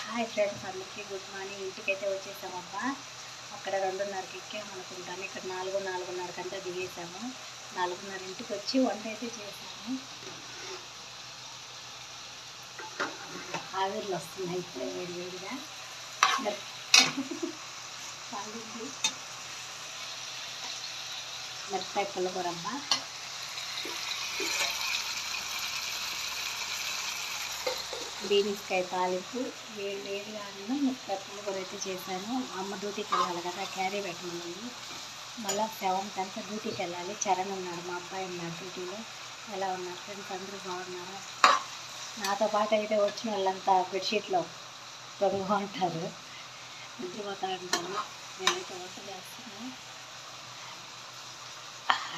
Hi friends, అందరికీ good morning. ఇంటికైతే వచ్చేసామబ్బా. అక్కడ 2:30కి ఎక్కామనుకుంటాను. ఇక్కడ 4:30 దిగేసాము. 4:30 ఇంటికి వచ్చి వంట అయితే చేసాము. ఆవిర్లు వస్తున్నాయి ఇప్పుడే వేడివేడిగా. మిరపకాయ పుల్లకూరబ్బా. బీనిస్కాయ తాలింపు వేడిగా మిరపకాయ పుల్లకూర అయితే చేశాను. అమ్మ డ్యూటీకి వెళ్ళాలి కదా, క్యారీ పెట్టమని. మళ్ళీ 7కి అంతా డ్యూటీకి వెళ్ళాలి. చరణ్ ఉన్నాడు, మా అబ్బాయి ఉన్నాడు డ్యూటీలో. ఎలా ఉన్నారు ఫ్రెండ్స్? అందరూ బాగున్నారా? నాతో పాటు అయితే వచ్చిన వాళ్ళంతా బెడ్షీట్లో దొంగ ఉంటారు, నిద్రపోతా ఉంటారు. నేనైతే వంట చేస్తున్నాను.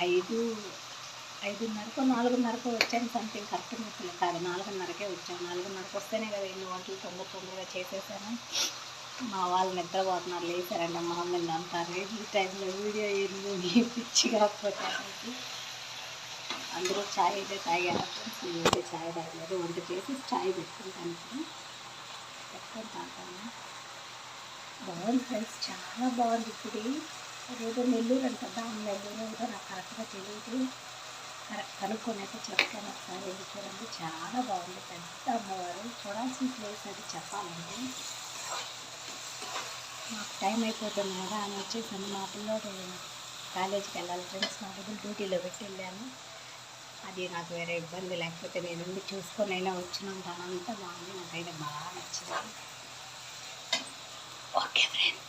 5:30కో 4:30కో వచ్చాను. సంథింగ్ కరెక్ట్ నొప్పులు కాదు, 4:30కే వచ్చాను. 4:30కి వస్తేనే కదా ఎన్ని వంటలు తొందరగా చేసేసాను. మా వాళ్ళు నిద్రపోతున్నారు, లేచారండి. మా మమ్మల్ని అంటారు ఈ టైంలో వీడియో ఏంది పిచ్చి కాకపోతే. అందరూ ఛాయ్ అయితే తాగారు. నేనైతే ఛాయ్ తాగలేదు. వంట చేసి ఛాయ్ పెట్టుకుంటాను. పెట్టుకొని తాగుతాను. బాగుంది ఫ్రెండ్స్, చాలా బాగుంది. ఇప్పుడు ఏదో నెల్లూరు అంట, దాని నెల్లూరు ఏదో నాకు కరెక్ట్గా తెలియదు. కనుక్కొని అయితే చెప్తాను. ఒకసారి వెళ్ళి చూడండి, చాలా బాగుంది. పెద్ద అమ్మవారు, చూడాల్సిన ప్లేస్ అది చెప్పాలంటే. మాకు టైం అయిపోతుంది కదా అని వచ్చేసాను. మా పిల్లలు కాలేజీకి వెళ్ళాలి ఫ్రెండ్స్. మా దగ్గర డ్యూటీలో పెట్టి వెళ్ళాను. అది నాకు వేరే ఇబ్బంది లేకపోతే నేను చూసుకొని అయినా వచ్చి ఉంటాను. అంతా బాగుంది, నాకైతే బాగా నచ్చింది. Okay friends.